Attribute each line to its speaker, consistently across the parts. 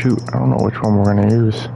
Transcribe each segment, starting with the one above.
Speaker 1: shoot, I don't know which one we're gonna use.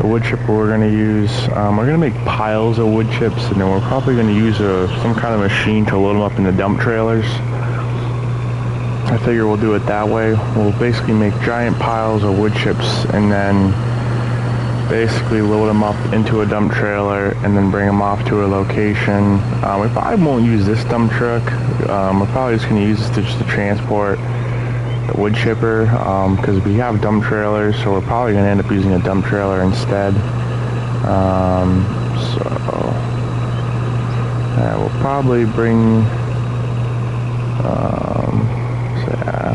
Speaker 1: Wood chipper we're going to use, we're going to make piles of wood chips, and then we're probably going to use some kind of machine to load them up in the dump trailers. I figure we'll do it that way. We'll basically make giant piles of wood chips and then basically load them up into a dump trailer and then bring them off to a location. We probably won't use this dump truck. We're probably just going to use this just to transport the wood chipper, because we have dump trailers, so we're probably going to end up using a dump trailer instead. We'll probably bring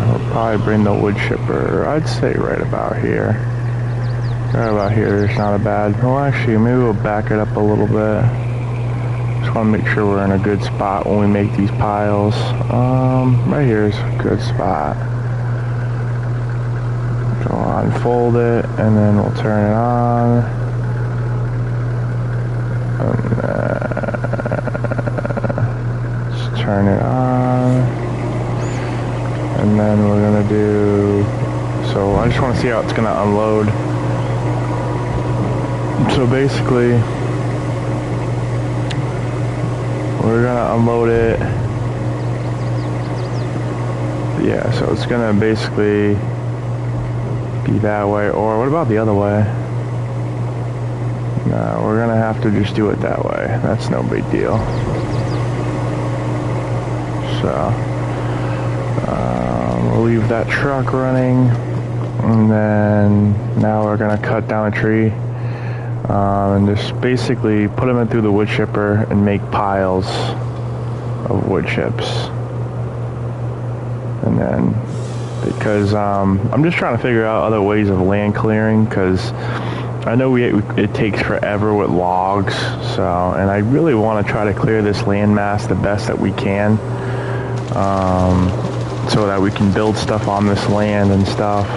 Speaker 1: we'll probably bring the wood chipper, I'd say right about here. Right about here is not a bad. Well, actually, maybe we'll back it up a little bit. Just want to make sure we're in a good spot when we make these piles. Right here is a good spot. So we'll unfold it, and then we'll turn it on. And just turn it on. And then we're gonna do. So I just want to see how it's gonna unload. So basically, we're gonna unload it. Yeah, so it's gonna basically be that way, or what about the other way? No, we're gonna have to just do it that way. That's no big deal. So we'll leave that truck running, and then now we're gonna cut down a tree, and just basically put them in through the wood chipper and make piles of wood chips. And then, because I'm just trying to figure out other ways of land clearing, because I know it takes forever with logs, so, and I really want to try to clear this land mass the best that we can, so that we can build stuff on this land and stuff.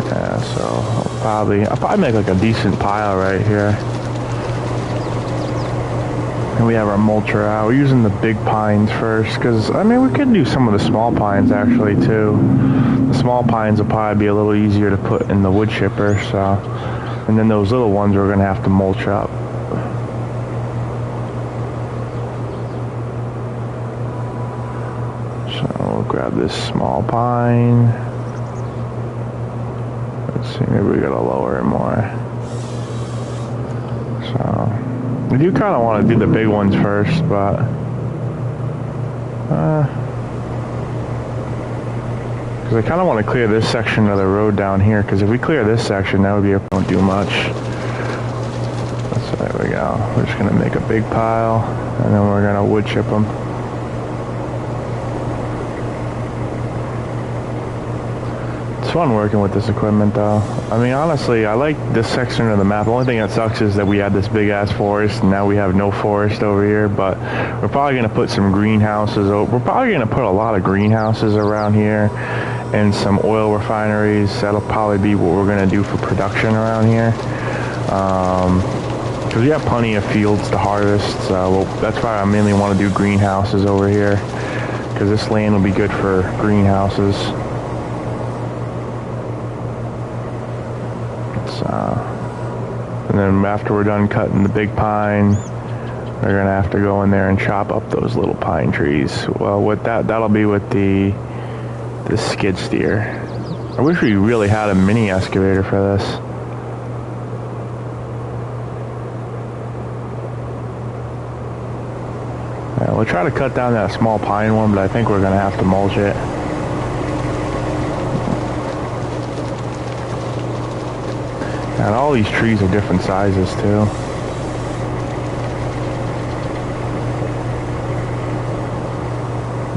Speaker 1: Yeah, so I'll probably make like a decent pile right here. And we have our mulcher out. We're using the big pines first, because, I mean, we could do some of the small pines actually too. The small pines will probably be a little easier to put in the wood chipper, so. And then those little ones we're going to have to mulch up. So we'll grab this small pine. Let's see, maybe we got to lower it more. So do kind of want to do the big ones first, but because I kind of want to clear this section of the road down here, because if we clear this section, that would be, don't do much. So there we go. We're just going to make a big pile, and then we're going to wood chip them. It's fun working with this equipment, though. I mean, honestly, I like this section of the map. The only thing that sucks is that we had this big-ass forest, and now we have no forest over here, but we're probably going to put some greenhouses. We're probably going to put a lot of greenhouses around here and some oil refineries. That'll probably be what we're going to do for production around here. Because we have plenty of fields to harvest, so that's why I mainly want to do greenhouses over here, because this land will be good for greenhouses. And then after we're done cutting the big pine, we're gonna have to go in there and chop up those little pine trees. Well, with that'll be with the skid steer. I wish we really had a mini excavator for this. Yeah, we'll try to cut down that small pine one, but I think we're gonna have to mulch it. And all these trees are different sizes too.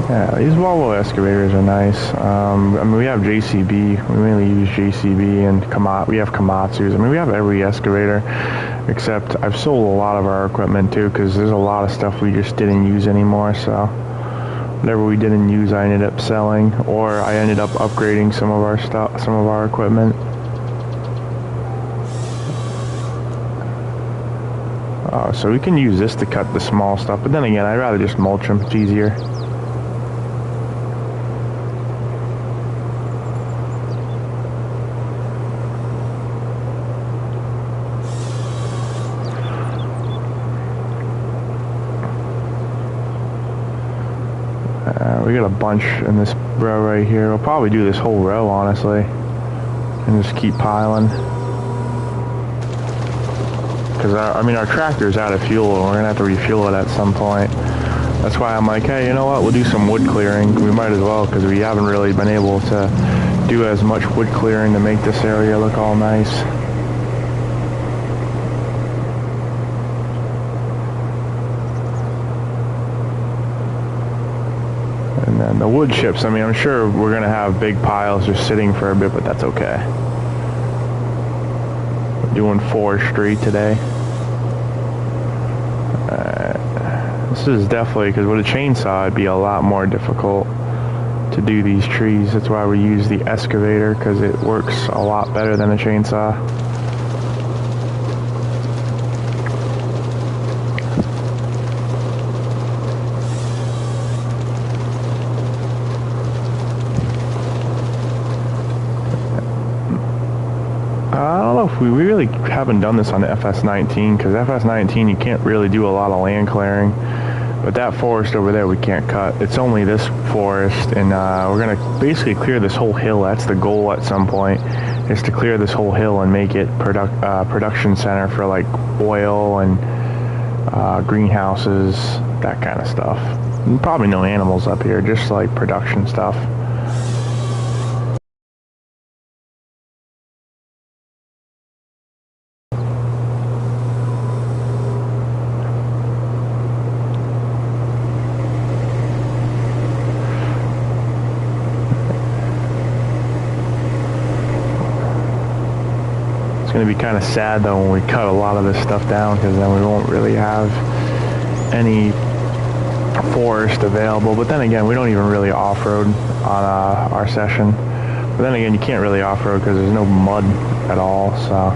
Speaker 1: Yeah, these Volvo excavators are nice. I mean, we have JCB. We mainly use JCB and Komatsu. We have Komatsus. I mean, we have every excavator, except I've sold a lot of our equipment too, because there's a lot of stuff we just didn't use anymore. So whatever we didn't use, I ended up selling, or I ended up upgrading some of our stuff, some of our equipment. So we can use this to cut the small stuff, but then again, I'd rather just mulch them. It's easier. We got a bunch in this row right here. We'll probably do this whole row, honestly, and just keep piling. Because I mean, our tractor's out of fuel, and we're gonna have to refuel it at some point. That's why I'm like, hey, you know what? We'll do some wood clearing. We might as well, because we haven't really been able to do as much wood clearing to make this area look all nice. And then the wood chips, I mean, I'm sure we're gonna have big piles just sitting for a bit, but that's okay. We're doing forestry today. This is definitely, because with a chainsaw it'd be a lot more difficult to do these trees. That's why we use the excavator, because it works a lot better than a chainsaw. I don't know if we really haven't done this on the FS19, because FS19 you can't really do a lot of land clearing. But that forest over there we can't cut. It's only this forest, and we're going to basically clear this whole hill. That's the goal at some point, is to clear this whole hill and make it production center for like oil and greenhouses, that kind of stuff. And probably no animals up here, just like production stuff. It's going to be kind of sad though when we cut a lot of this stuff down, because then we won't really have any forest available. But then again, we don't even really off-road on our session. But then again, you can't really off-road because there's no mud at all, so.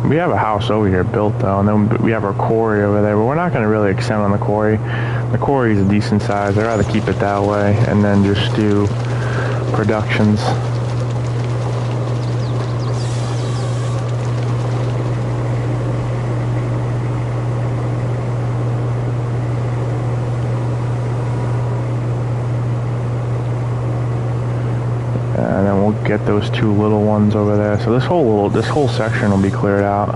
Speaker 1: We have a house over here built though, and then we have our quarry over there, but we're not going to really extend on the quarry. The quarry is a decent size. I'd rather keep it that way and then just do productions. get those two little ones over there. So this whole section will be cleared out.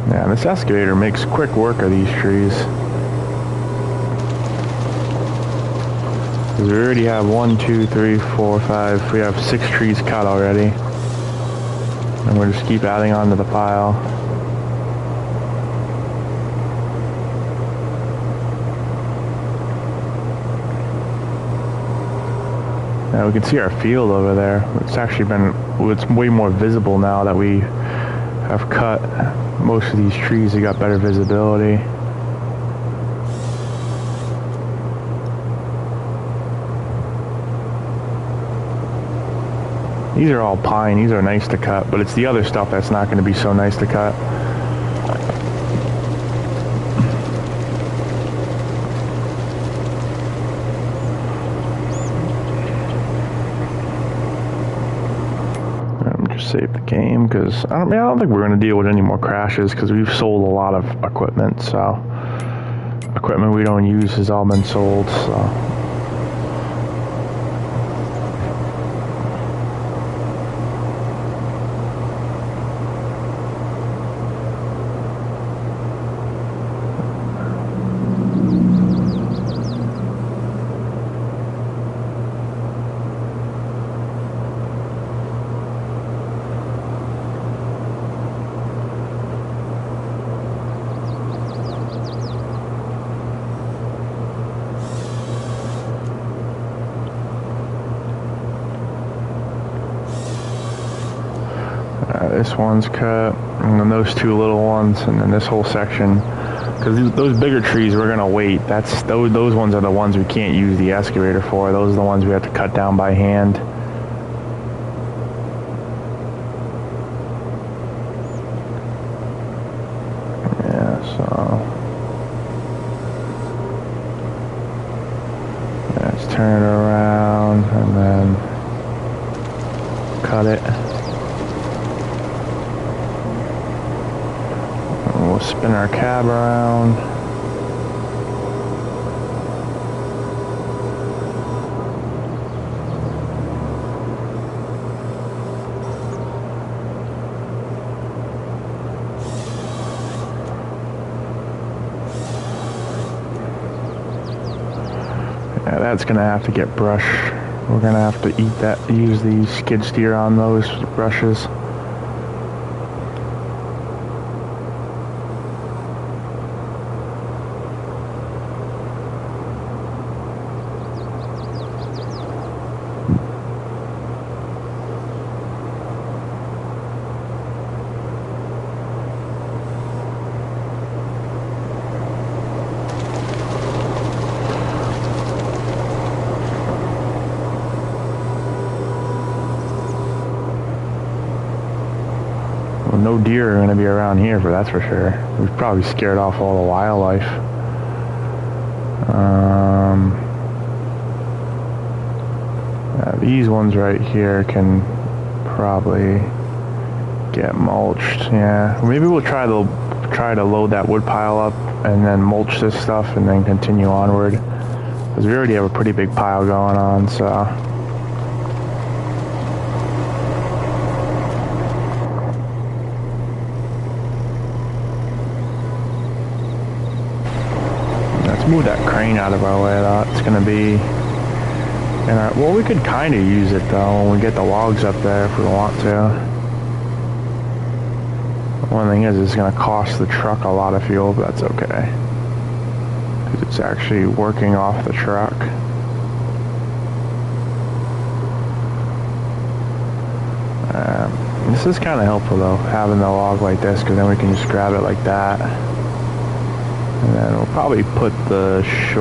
Speaker 1: Yeah, this excavator makes quick work of these trees. We already have 1, 2, 3, 4, 5. We have 6 trees cut already. And we'll just keep adding on to the pile. Now we can see our field over there. It's way more visible now that we have cut most of these trees. They got better visibility. These are all pine. These are nice to cut, but it's the other stuff that's not going to be so nice to cut. Save the game because I don't think we're going to deal with any more crashes because we've sold a lot of equipment. So equipment we don't use has all been sold. So this one's cut, and then those two little ones, and then this whole section. Because those bigger trees, we're gonna wait. Those ones are the ones we can't use the excavator for. Those are the ones we have to cut down by hand. Yeah, so let's turn it around and then cut it. We'll spin our cab around. Yeah, that's gonna have to get brush. We're gonna have to use the skid steer on those brushes. No deer are going to be around here, that's for sure. We've probably scared off all the wildlife. These ones right here can probably get mulched. Yeah, maybe we'll try to load that wood pile up and then mulch this stuff and then continue onward, because we already have a pretty big pile going on. So. Move that crane out of our way. It's going to be in our, well, we could kind of use it though when we get the logs up there if we want to. One thing is it's going to cost the truck a lot of fuel, but that's okay because it's actually working off the truck. This is kind of helpful though, having the log like this, because then we can just grab it like that. And then we'll probably put the short